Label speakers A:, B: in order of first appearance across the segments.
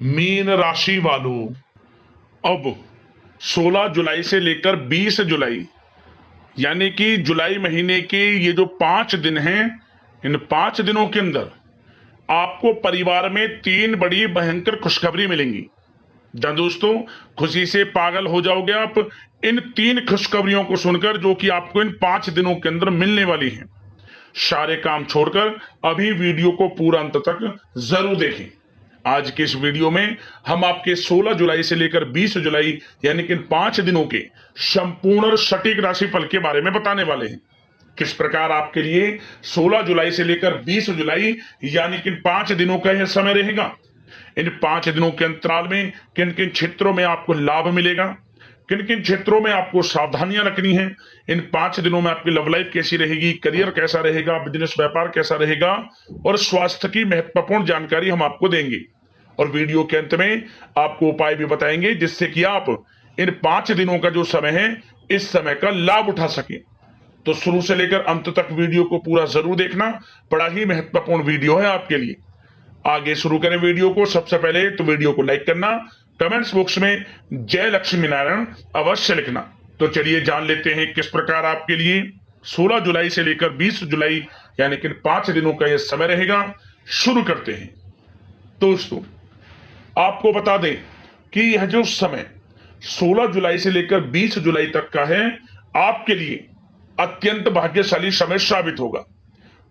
A: Mean राशि वालों, अब 16 जुलाई से लेकर 20 जुलाई यानी कि जुलाई महीने के ये जो 5 दिन हैं, इन 5 दिनों के अंदर आपको परिवार में 3 बड़ी भयंकर खुशखबरी मिलेंगी। जहां दोस्तों खुशी से पागल हो जाओगे आप इन 3 खुशखबरियों को सुनकर, जो कि आपको इन 5 दिनों के अंदर मिलने वाली हैं। सारे काम छोड़कर अभी वीडियो को पूरा अंत तक जरूर देखें। आज के इस वीडियो में हम आपके 16 जुलाई से लेकर 20 जुलाई यानी कि इन 5 दिनों के संपूर्ण और सटीक राशिफल के बारे में बताने वाले हैं। किस प्रकार आपके लिए 16 जुलाई से लेकर 20 जुलाई यानी कि इन 5 दिनों का यह समय रहेगा। इन 5 दिनों के अंतराल में किन किन क्षेत्रों में आपको लाभ मिलेगा, किन किन क्षेत्रों में आपको सावधानियां रखनी है। इन 5 दिनों में आपकी लव लाइफ कैसी रहेगी, करियर कैसा रहेगा, बिजनेस व्यापार कैसा रहेगा और स्वास्थ्य की महत्वपूर्ण जानकारी हम आपको देंगे। और वीडियो के अंत में आपको उपाय भी बताएंगे जिससे कि आप इन 5 दिनों का जो समय है इस समय का लाभ उठा सके। तो शुरू से लेकर अंत तक वीडियो को पूरा जरूर देखना, बड़ा ही महत्वपूर्ण वीडियो है आपके लिए। आगे शुरू करें वीडियो को। सबसे पहले तो वीडियो को लाइक करना, कमेंट्स बॉक्स में जय लक्ष्मी नारायण अवश्य लिखना। तो चलिए जान लेते हैं किस प्रकार आपके लिए 16 जुलाई से लेकर 20 जुलाई यानी कि 5 दिनों का यह समय रहेगा। शुरू करते हैं। दोस्तों आपको बता दें कि यह जो समय 16 जुलाई से लेकर 20 जुलाई तक का है आपके लिए अत्यंत भाग्यशाली समय साबित होगा,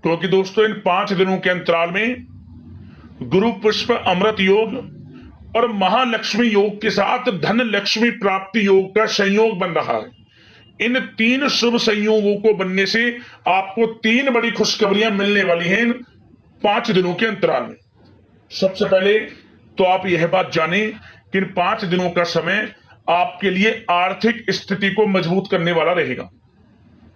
A: क्योंकि दोस्तों इन 5 दिनों के अंतराल में गुरु पुष्प अमृत योग और महालक्ष्मी योग के साथ धन लक्ष्मी प्राप्ति योग का संयोग बन रहा है। इन 3 शुभ संयोगों को बनने से आपको 3 बड़ी खुशखबरियां मिलने वाली हैं इन 5 दिनों के अंतराल में। सबसे पहले तो आप यह बात जानें कि इन 5 दिनों का समय आपके लिए आर्थिक स्थिति को मजबूत करने वाला रहेगा।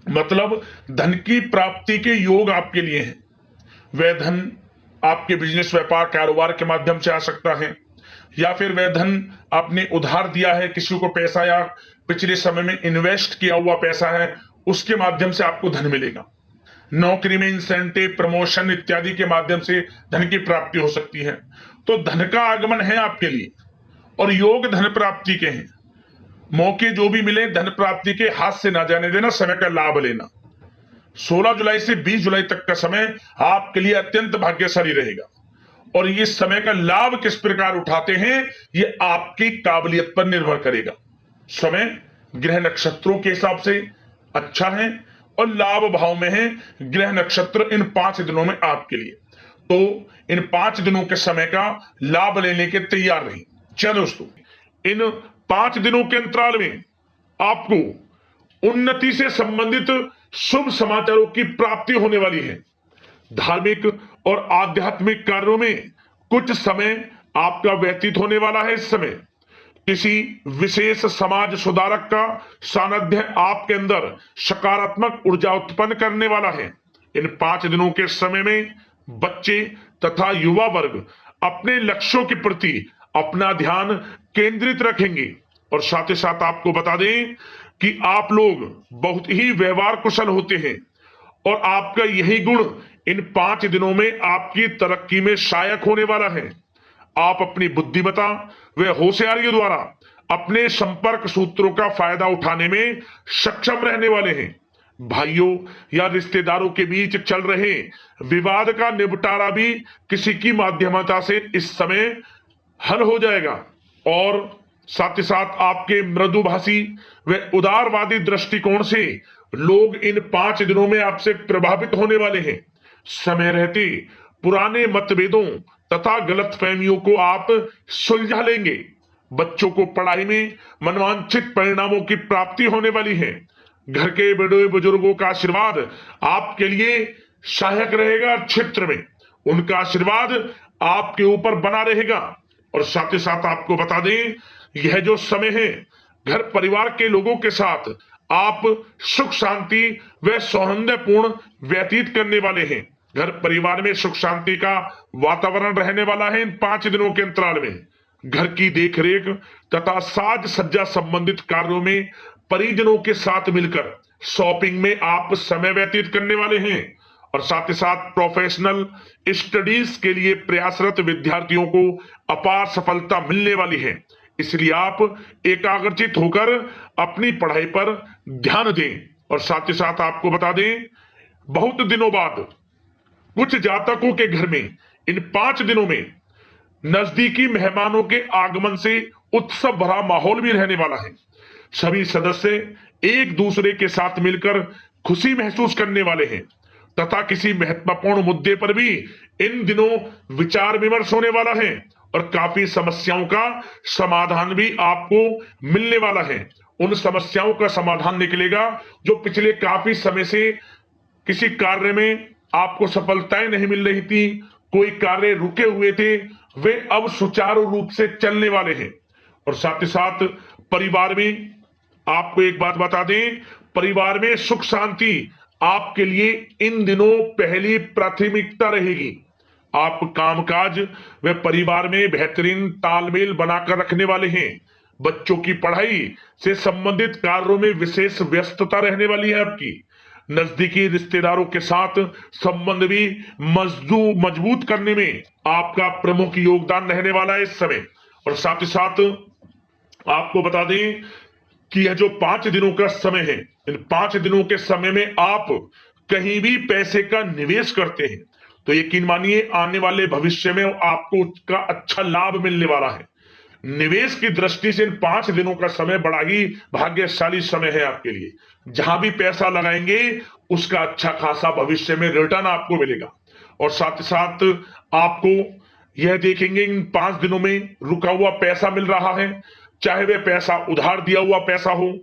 A: मतलब धन की प्राप्ति के योग आपके लिए हैं। वह धन आपके बिजनेस व्यापार कारोबार के माध्यम से आ सकता है, या फिर वह धन आपने उधार दिया है किसी को पैसा, या पिछले समय में इन्वेस्ट किया हुआ पैसा है, उसके माध्यम से आपको धन मिलेगा। नौकरी में इंसेंटिव, प्रमोशन इत्यादि के माध्यम से धन की प्राप्ति हो सकती है। तो धन का आगमन है आपके लिए और योग धन प्राप्ति के हैं। मौके जो भी मिले धन प्राप्ति के हाथ से ना जाने देना, समय का लाभ लेना। 16 जुलाई से 20 जुलाई तक का समय आपके लिए अत्यंत भाग्यशाली रहेगा। और ये समय का लाभ किस प्रकार उठाते हैं ये आपकी काबिलियत पर निर्भर करेगा। समय ग्रह नक्षत्रों के हिसाब से अच्छा है और लाभ भाव में है ग्रह नक्षत्र इन 5 दिनों में आपके लिए। तो इन 5 दिनों के समय का लाभ लेने के तैयार रहिए। चलो दोस्तों, इन 5 दिनों के अंतराल में आपको उन्नति से संबंधित शुभ समाचारों की प्राप्ति होने वाली है। धार्मिक और आध्यात्मिक कार्यों में कुछ समय आपका व्यतीत होने वाला है। इस समय किसी विशेष समाज सुधारक का सानिध्य आपके अंदर सकारात्मक ऊर्जा उत्पन्न करने वाला है। इन 5 दिनों के समय में बच्चे तथा युवा वर्ग अपने लक्ष्यों के प्रति अपना ध्यान केंद्रित रखेंगे। और साथ ही साथ आपको बता दें कि आप लोग बहुत ही व्यवहार कुशल होते हैं और आपका यही गुण इन 5 दिनों में आपकी तरक्की में सहायक होने वाला है। आप अपनी बुद्धिमत्ता व होशियारी द्वारा अपने संपर्क सूत्रों का फायदा उठाने में सक्षम रहने वाले हैं। भाइयों या रिश्तेदारों के बीच चल रहे विवाद का निपटारा भी किसी की माध्यमता से इस समय हल हो जाएगा। और साथ ही साथ आपके मृदुभाषी व उदारवादी दृष्टिकोण से लोग इन 5 दिनों में आपसे प्रभावित होने वाले हैं। समय रहते पुराने मतभेदों तथा गलतफहमियों को आप सुलझा लेंगे। बच्चों को पढ़ाई में मनवांछित परिणामों की प्राप्ति होने वाली है। घर के बड़े बुजुर्गों का आशीर्वाद आपके लिए सहायक रहेगा। क्षेत्र में उनका आशीर्वाद आपके ऊपर बना रहेगा। और साथ ही साथ आपको बता दें यह जो समय है घर परिवार के लोगों के साथ आप सुख शांति व सौहार्दपूर्ण व्यतीत करने वाले हैं। घर परिवार में सुख शांति का वातावरण रहने वाला है। इन 5 दिनों के अंतराल में घर की देखरेख तथा साज सज्जा संबंधित कार्यों में परिजनों के साथ मिलकर शॉपिंग में आप समय व्यतीत करने वाले हैं। और साथ ही साथ प्रोफेशनल स्टडीज के लिए प्रयासरत विद्यार्थियों को अपार सफलता मिलने वाली है। इसलिए आप एकाग्रचित होकर अपनी पढ़ाई पर ध्यान दें। और साथ ही साथ आपको बता दें, बहुत दिनों बाद कुछ जातकों के घर में इन 5 दिनों में नजदीकी मेहमानों के आगमन से उत्सव भरा माहौल भी रहने वाला है। सभी सदस्य एक दूसरे के साथ मिलकर खुशी महसूस करने वाले हैं तथा किसी महत्वपूर्ण मुद्दे पर भी इन दिनों विचार विमर्श होने वाला है और काफी समस्याओं का समाधान भी आपको मिलने वाला है। उन समस्याओं का समाधान निकलेगा जो पिछले काफी समय से किसी कार्य में आपको सफलताएं नहीं मिल रही थी, कोई कार्य रुके हुए थे, वे अब सुचारू रूप से चलने वाले हैं। और साथ ही साथ परिवार में आपको एक बात बता दें, परिवार में सुख शांति आपके लिए इन दिनों पहली प्राथमिकता रहेगी। आप कामकाज व परिवार में बेहतरीन तालमेल बनाकर रखने वाले हैं। बच्चों की पढ़ाई से संबंधित कार्यों में विशेष व्यस्तता रहने वाली है आपकी। नजदीकी रिश्तेदारों के साथ संबंध भी मजबूत करने में आपका प्रमुख योगदान रहने वाला है इस समय। और साथ ही साथ आपको बता दें कि यह जो 5 दिनों का समय है, इन 5 दिनों के समय में आप कहीं भी पैसे का निवेश करते हैं तो यकीन मानिए आने वाले भविष्य में आपको उसका अच्छा लाभ मिलने वाला है। निवेश की दृष्टि से इन 5 दिनों का समय बड़ा ही भाग्यशाली समय है आपके लिए। जहां भी पैसा लगाएंगे उसका अच्छा खासा भविष्य में रिटर्न आपको मिलेगा। और साथ ही साथ आपको यह देखेंगे इन 5 दिनों में रुका हुआ पैसा मिल रहा है, चाहे वह पैसा उधार दिया हुआ पैसा हो,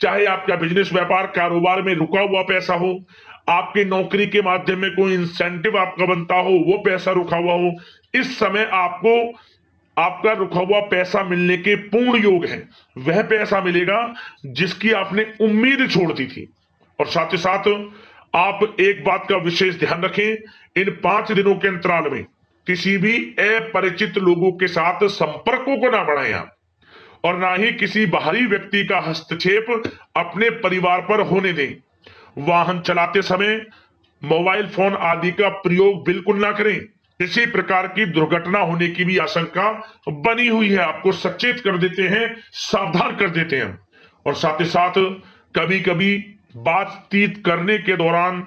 A: चाहे आपका बिजनेस व्यापार कारोबार में रुका हुआ पैसा हो, आपकी नौकरी के माध्यम में कोई इंसेंटिव आपका बनता हो, वो पैसा रुका हुआ हो, इस समय आपको आपका रुका हुआ पैसा मिलने के पूर्ण योग है। वह पैसा मिलेगा जिसकी आपने उम्मीद छोड़ दी थी। और साथ ही साथ आप एक बात का विशेष ध्यान रखें, इन 5 दिनों के अंतराल में किसी भी अपरिचित लोगों के साथ संपर्कों को ना बढ़ाएं आप, और ना ही किसी बाहरी व्यक्ति का हस्तक्षेप अपने परिवार पर होने दें। वाहन चलाते समय मोबाइल फोन आदि का प्रयोग बिल्कुल ना करें। किसी प्रकार की दुर्घटना होने की भी आशंका बनी हुई है, आपको सचेत कर देते हैं, सावधान कर देते हैं। और साथ ही साथ कभी कभी बातचीत करने के दौरान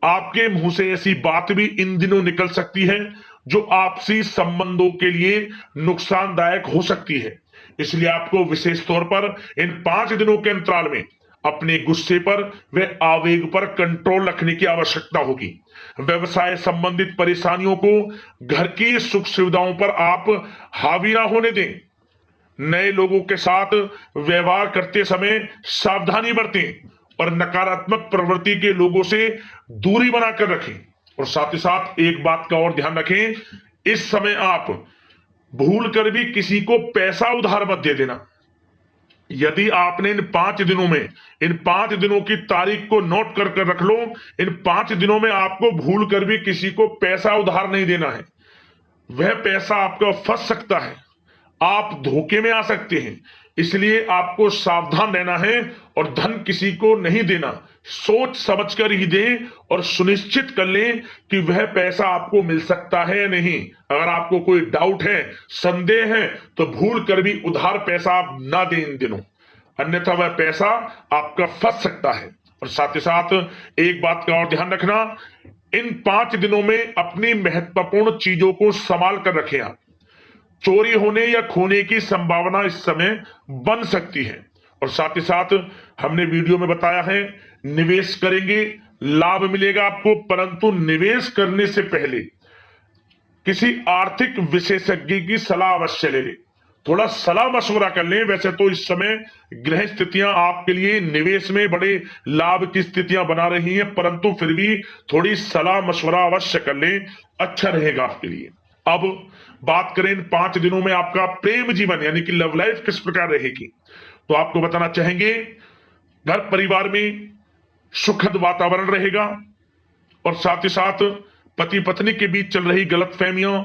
A: आपके मुंह से ऐसी बात भी इन दिनों निकल सकती है जो आपसी संबंधों के लिए नुकसानदायक हो सकती है। इसलिए आपको विशेष तौर पर इन 5 दिनों के अंतराल में अपने गुस्से पर व आवेग पर कंट्रोल रखने की आवश्यकता होगी। व्यवसाय संबंधित परेशानियों को घर की सुख सुविधाओं पर आप हावी ना होने दें। नए लोगों के साथ व्यवहार करते समय सावधानी बरतें और नकारात्मक प्रवृत्ति के लोगों से दूरी बनाकर रखें। और साथ ही साथ एक बात का और ध्यान रखें, इस समय आप भूल कर भी किसी को पैसा उधार मत दे देना। यदि आपने इन 5 दिनों में इन 5 दिनों की तारीख को नोट कर कर रख लो, इन 5 दिनों में आपको भूल कर भी किसी को पैसा उधार नहीं देना है। वह पैसा आपका फंस सकता है, आप धोखे में आ सकते हैं। इसलिए आपको सावधान रहना है और धन किसी को नहीं देना। सोच समझ कर ही दें और सुनिश्चित कर लें कि वह पैसा आपको मिल सकता है या नहीं। अगर आपको कोई डाउट है, संदेह है, तो भूल कर भी उधार पैसा आप ना दें इन दिनों, अन्यथा वह पैसा आपका फंस सकता है। और साथ ही साथ एक बात का और ध्यान रखना, इन 5 दिनों में अपनी महत्वपूर्ण चीजों को संभाल कर रखें आप। चोरी होने या खोने की संभावना इस समय बन सकती है। और साथ ही साथ हमने वीडियो में बताया है, निवेश करेंगे लाभ मिलेगा आपको, परंतु निवेश करने से पहले किसी आर्थिक विशेषज्ञ की सलाह अवश्य ले लें, थोड़ा सलाह मशवरा कर लें। वैसे तो इस समय ग्रह स्थितियां आपके लिए निवेश में बड़े लाभ की स्थितियां बना रही हैं, परंतु फिर भी थोड़ी सलाह मशवरा अवश्य कर लें, अच्छा रहेगा आपके लिए। अब बात करें इन 5 दिनों में आपका प्रेम जीवन यानी कि लव लाइफ किस प्रकार रहेगी, तो आपको बताना चाहेंगे घर परिवार में सुखद वातावरण रहेगा। और साथ ही साथ पति पत्नी के बीच चल रही गलतफहमियों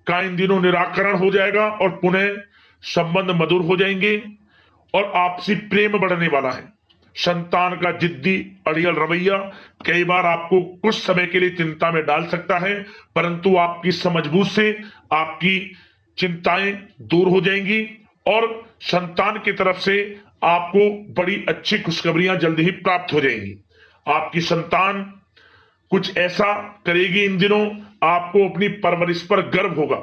A: का इन दिनों निराकरण हो जाएगा और पुनः संबंध मधुर हो जाएंगे और आपसी प्रेम बढ़ने वाला है। संतान का जिद्दी अड़ियल रवैया कई बार आपको कुछ समय के लिए चिंता में डाल सकता है, परंतु आपकी समझबूझ से आपकी चिंताएं दूर हो जाएंगी और संतान की तरफ से आपको बड़ी अच्छी खुशखबरियां जल्द ही प्राप्त हो जाएंगी। आपकी संतान कुछ ऐसा करेगी इन दिनों, आपको अपनी परवरिश पर गर्व होगा।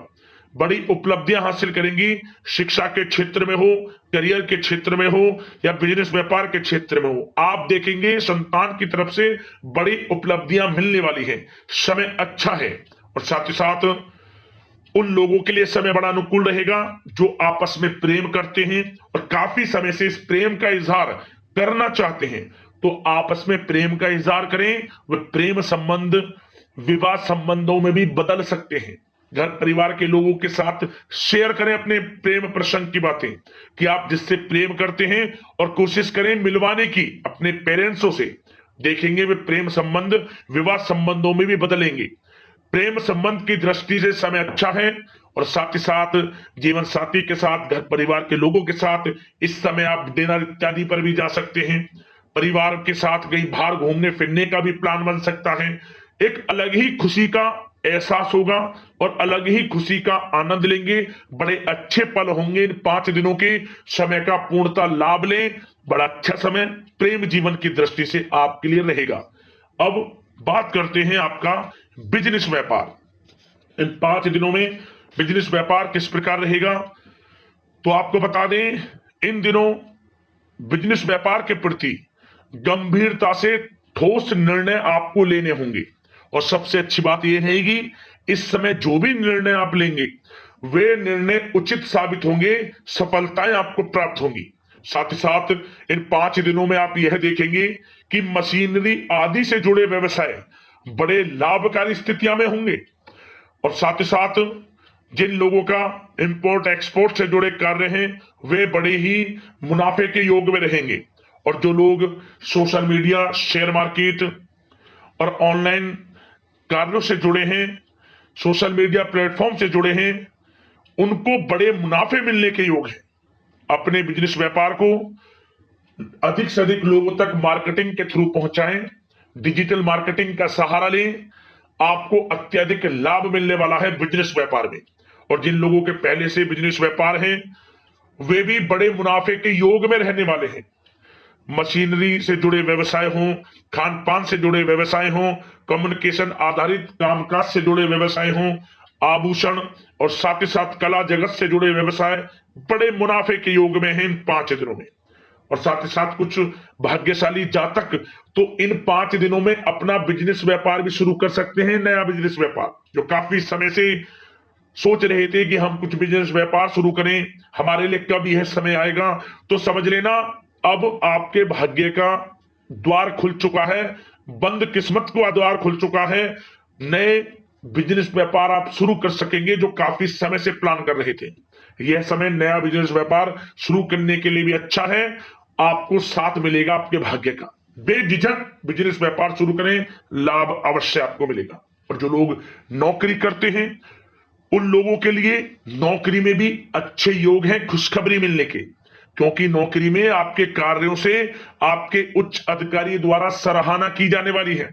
A: बड़ी उपलब्धियां हासिल करेंगी, शिक्षा के क्षेत्र में हो, करियर के क्षेत्र में हो या बिजनेस व्यापार के क्षेत्र में हो। आप देखेंगे संतान की तरफ से बड़ी उपलब्धियां मिलने वाली है, समय अच्छा है। और साथ ही साथ उन लोगों के लिए समय बड़ा अनुकूल रहेगा जो आपस में प्रेम करते हैं और काफी समय से इस प्रेम का इजहार करना चाहते हैं, तो आपस में प्रेम का इजहार करें। वह प्रेम संबंध विवाह संबंधों में भी बदल सकते हैं। घर परिवार के लोगों के साथ शेयर करें अपने प्रेम प्रसंग की बातें कि आप जिससे प्रेम करते हैं और कोशिश करें मिलवाने की अपने पेरेंट्सों से। देखेंगे वे प्रेम संबंध विवाह संबंधों में भी बदलेंगे। प्रेम संबंध की दृष्टि से समय अच्छा है और साथ ही साथ जीवन साथी के साथ घर परिवार के लोगों के साथ इस समय आप डिनर इत्यादि पर भी जा सकते हैं। परिवार के साथ कहीं बाहर घूमने फिरने का भी प्लान बन सकता है। एक अलग ही खुशी का एहसास होगा और अलग ही खुशी का आनंद लेंगे। बड़े अच्छे पल होंगे इन 5 दिनों के, समय का पूर्णता लाभ लें। बड़ा अच्छा समय प्रेम जीवन की दृष्टि से आपके लिए रहेगा। अब बात करते हैं आपका बिजनेस व्यापार। इन 5 दिनों में बिजनेस व्यापार किस प्रकार रहेगा, तो आपको बता दें इन दिनों बिजनेस व्यापार के प्रति गंभीरता से ठोस निर्णय आपको लेने होंगे। और सबसे अच्छी बात यह रहेगी इस समय जो भी निर्णय आप लेंगे वे निर्णय उचित साबित होंगे, सफलताएं आपको प्राप्त होंगी। साथ ही साथ इन 5 दिनों में आप यह देखेंगे कि मशीनरी आदि से जुड़े व्यवसाय बड़े लाभकारी स्थितियां में होंगे। और साथ ही साथ जिन लोगों का इंपोर्ट एक्सपोर्ट से जुड़े कार्य हैं वे बड़े ही मुनाफे के योग में रहेंगे। और जो लोग सोशल मीडिया, शेयर मार्केट और ऑनलाइन कार्यों से जुड़े हैं, सोशल मीडिया प्लेटफॉर्म से जुड़े हैं, उनको बड़े मुनाफे मिलने के योग हैं। अपने बिजनेस व्यापार को अधिक से अधिक लोगों तक मार्केटिंग के थ्रू पहुंचाएं, डिजिटल मार्केटिंग का सहारा लें। आपको अत्यधिक लाभ मिलने वाला है बिजनेस व्यापार में। और जिन लोगों के पहले से बिजनेस व्यापार है वे भी बड़े मुनाफे के योग में रहने वाले हैं। मशीनरी से जुड़े व्यवसाय हों, खान पान से जुड़े व्यवसाय हों, कम्युनिकेशन आधारित कामकाज से जुड़े व्यवसाय हों, आभूषण और साथ ही साथ कला जगत से जुड़े व्यवसाय बड़े मुनाफे के योग में हैं इन 5 दिनों में। और साथ ही साथ कुछ भाग्यशाली जातक तो इन 5 दिनों में अपना बिजनेस व्यापार भी शुरू कर सकते हैं। नया बिजनेस व्यापार जो काफी समय से सोच रहे थे कि हम कुछ बिजनेस व्यापार शुरू करें, हमारे लिए कब यह समय आएगा, तो समझ लेना अब आपके भाग्य का द्वार खुल चुका है, बंद किस्मत का द्वार खुल चुका है। नए बिजनेस व्यापार आप शुरू कर सकेंगे जो काफी समय से प्लान कर रहे थे। यह समय नया बिजनेस व्यापार शुरू करने के लिए भी अच्छा है, आपको साथ मिलेगा आपके भाग्य का। बेझिझक बिजनेस व्यापार शुरू करें, लाभ अवश्य आपको मिलेगा। और जो लोग नौकरी करते हैं उन लोगों के लिए नौकरी में भी अच्छे योग हैं खुशखबरी मिलने के, क्योंकि नौकरी में आपके कार्यों से आपके उच्च अधिकारी द्वारा सराहना की जाने वाली है।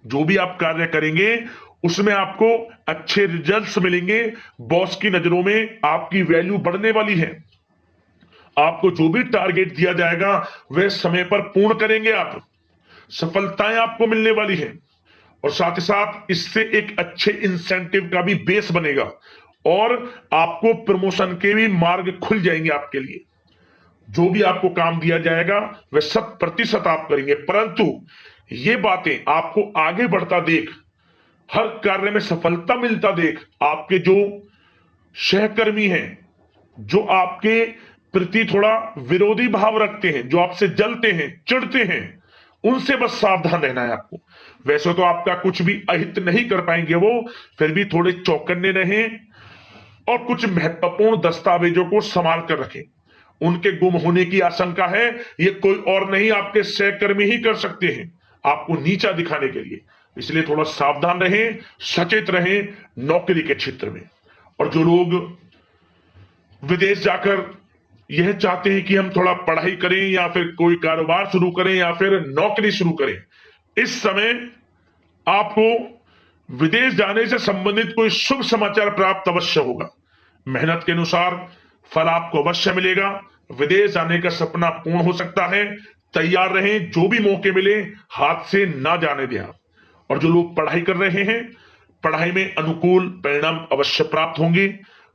A: जो भी आप कार्य करेंगे उसमें आपको अच्छे रिजल्ट्स मिलेंगे, बॉस की नजरों में आपकी वैल्यू बढ़ने वाली है। आपको जो भी टारगेट दिया जाएगा वह समय पर पूर्ण करेंगे आप, सफलताएं आपको मिलने वाली है। और साथ ही साथ इससे एक अच्छे इंसेंटिव का भी बेस बनेगा और आपको प्रमोशन के भी मार्ग खुल जाएंगे आपके लिए। जो भी आपको काम दिया जाएगा वह 100% आप करेंगे, परंतु ये बातें आपको आगे बढ़ता देख, हर कार्य में सफलता मिलता देख आपके जो सहकर्मी हैं, जो आपके प्रति थोड़ा विरोधी भाव रखते हैं, जो आपसे जलते हैं, चिढ़ते हैं, उनसे बस सावधान रहना है आपको। वैसे तो आपका कुछ भी अहित नहीं कर पाएंगे वो, फिर भी थोड़े चौकन्ने रहें और कुछ महत्वपूर्ण दस्तावेजों को संभाल कर रखें। उनके गुम होने की आशंका है, ये कोई और नहीं आपके सहकर्मी ही कर सकते हैं आपको नीचा दिखाने के लिए। इसलिए थोड़ा सावधान रहें, सचेत रहें नौकरी के क्षेत्र में। और जो लोग विदेश जाकर यह चाहते हैं कि हम थोड़ा पढ़ाई करें या फिर कोई कारोबार शुरू करें या फिर नौकरी शुरू करें, इस समय आपको विदेश जाने से संबंधित कोई शुभ समाचार प्राप्त अवश्य होगा। मेहनत के अनुसार फल आपको अवश्य मिलेगा। विदेश जाने का सपना पूर्ण हो सकता है। तैयार रहें, जो भी मौके मिले हाथ से ना जाने दें आप। और जो लोग पढ़ाई कर रहे हैं, पढ़ाई में अनुकूल परिणाम अवश्य प्राप्त होंगे।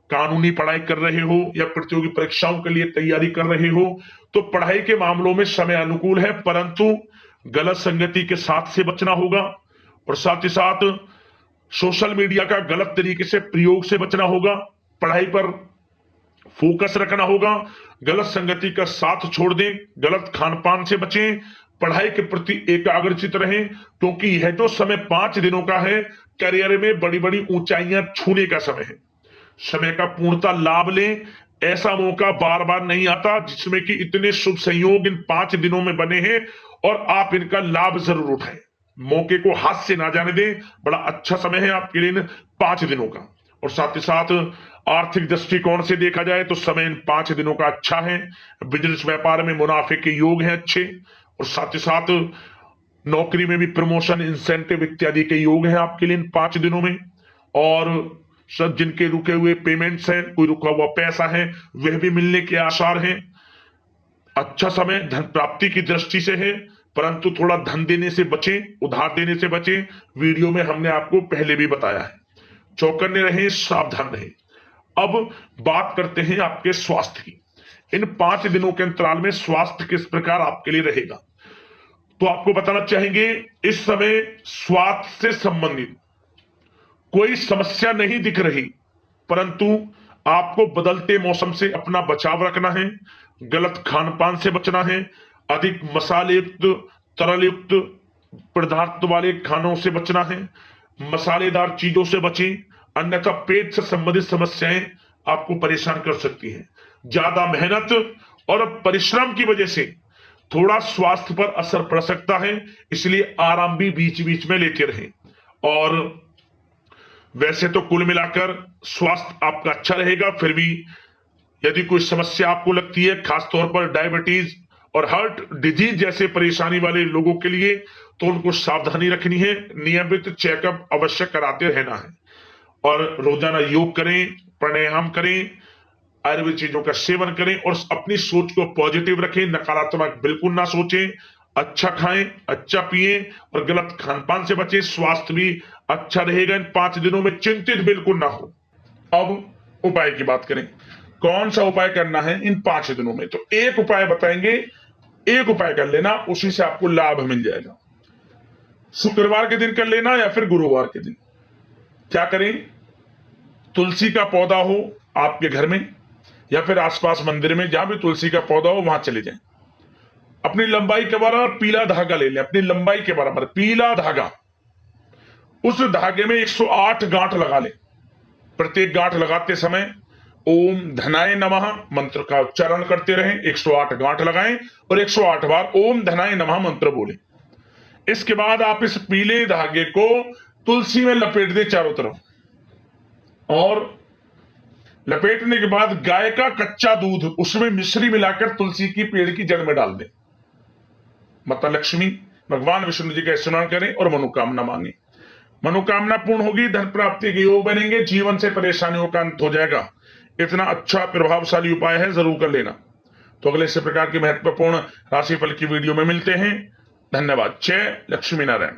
A: कानूनी पढ़ाई कर रहे हो या प्रतियोगी परीक्षाओं के लिए तैयारी कर रहे हो तो पढ़ाई के मामलों में समय अनुकूल है, परंतु गलत संगति के साथ से बचना होगा और साथ ही साथ सोशल मीडिया का गलत तरीके से प्रयोग से बचना होगा। पढ़ाई पर फोकस रखना होगा। गलत संगति का साथ छोड़ दें, गलत खान पान से बचें, पढ़ाई के प्रति एकाग्रचित रहें, क्योंकि यह जो समय 5 दिनों का है, करियर में बड़ी बड़ी ऊंचाइयां छूने का समय है। समय का पूर्णता लाभ लें। ऐसा मौका बार बार नहीं आता जिसमें कि इतने शुभ संयोग इन 5 दिनों में बने हैं और आप इनका लाभ जरूर उठाएं। मौके को हाथ से ना जाने दें। बड़ा अच्छा समय है आपके लिए इन 5 दिनों का। और साथ ही साथ आर्थिक दृष्टिकोण से देखा जाए तो समय इन 5 दिनों का अच्छा है। बिजनेस व्यापार में मुनाफे के योग हैं अच्छे, और साथ ही साथ नौकरी में भी प्रमोशन, इंसेंटिव इत्यादि के योग हैं आपके लिए इन 5 दिनों में। और सब जिनके रुके हुए पेमेंट्स हैं, कोई रुका हुआ पैसा है, वह भी मिलने के आसार हैं। अच्छा समय धन प्राप्ति की दृष्टि से है, परंतु थोड़ा धन देने से बचें, उधार देने से बचें। वीडियो में हमने आपको पहले भी बताया है। चौकन्ने रहें, सावधान रहें। अब बात करते हैं आपके स्वास्थ्य की। इन 5 दिनों के अंतराल में स्वास्थ्य किस प्रकार आपके लिए रहेगा, तो आपको बताना चाहेंगे इस समय स्वास्थ्य से संबंधित कोई समस्या नहीं दिख रही, परंतु आपको बदलते मौसम से अपना बचाव रखना है। गलत खान पान से बचना है। अधिक मसाले युक्त, तरल युक्त पदार्थ वाले खानों से बचना है। मसालेदार चीजों से बचें, अन्यथा पेट से संबंधित समस्याएं आपको परेशान कर सकती हैं। ज्यादा मेहनत और परिश्रम की वजह से थोड़ा स्वास्थ्य पर असर पड़ सकता है, इसलिए आराम भी बीच बीच में लेते रहें। और वैसे तो कुल मिलाकर स्वास्थ्य आपका अच्छा रहेगा, फिर भी यदि कोई समस्या आपको लगती है, खासतौर पर डायबिटीज और हार्ट डिजीज जैसे परेशानी वाले लोगों के लिए, तो उनको सावधानी रखनी है। नियमित चेकअप अवश्य कराते रहना है और रोजाना योग करें, प्राणायाम करें, आयुर्वेद चीजों का सेवन करें और अपनी सोच को पॉजिटिव रखें। नकारात्मक बिल्कुल ना सोचें। अच्छा खाएं, अच्छा पिएं और गलत खान पान से बचें। स्वास्थ्य भी अच्छा रहेगा इन 5 दिनों में, चिंतित बिल्कुल ना हो। अब उपाय की बात करें, कौन सा उपाय करना है इन 5 दिनों में, तो एक उपाय बताएंगे, एक उपाय कर लेना, उसी से आपको लाभ मिल जाएगा। शुक्रवार के दिन कर लेना या फिर गुरुवार के दिन। क्या करें, तुलसी का पौधा हो आपके घर में या फिर आसपास मंदिर में, जहां भी तुलसी का पौधा हो वहां चले जाएं। अपनी लंबाई के बराबर पीला धागा ले लें, अपनी लंबाई के बराबर पीला धागा। उस धागे में 108 गांठ लगा लें। प्रत्येक गांठ लगाते समय ओम धनाय नमः मंत्र का उच्चारण करते रहें। 108 गांठ लगाएं और 108 बार ओम धनाय नमः मंत्र बोलें। इसके बाद आप इस पीले धागे को तुलसी में लपेट दें चारों तरफ, और लपेटने के बाद गाय का कच्चा दूध उसमें मिश्री मिलाकर तुलसी की पेड़ की जड़ में डाल दें। माता लक्ष्मी, भगवान विष्णु जी का स्मरण करें और मनोकामना मांगे। मनोकामना पूर्ण होगी, धन प्राप्ति के योग बनेंगे, जीवन से परेशानियों का अंत हो जाएगा। इतना अच्छा प्रभावशाली उपाय है, जरूर कर लेना। तो अगले इसी प्रकार की महत्वपूर्ण राशिफल की वीडियो में मिलते हैं। धन्यवाद। जय लक्ष्मी नारायण।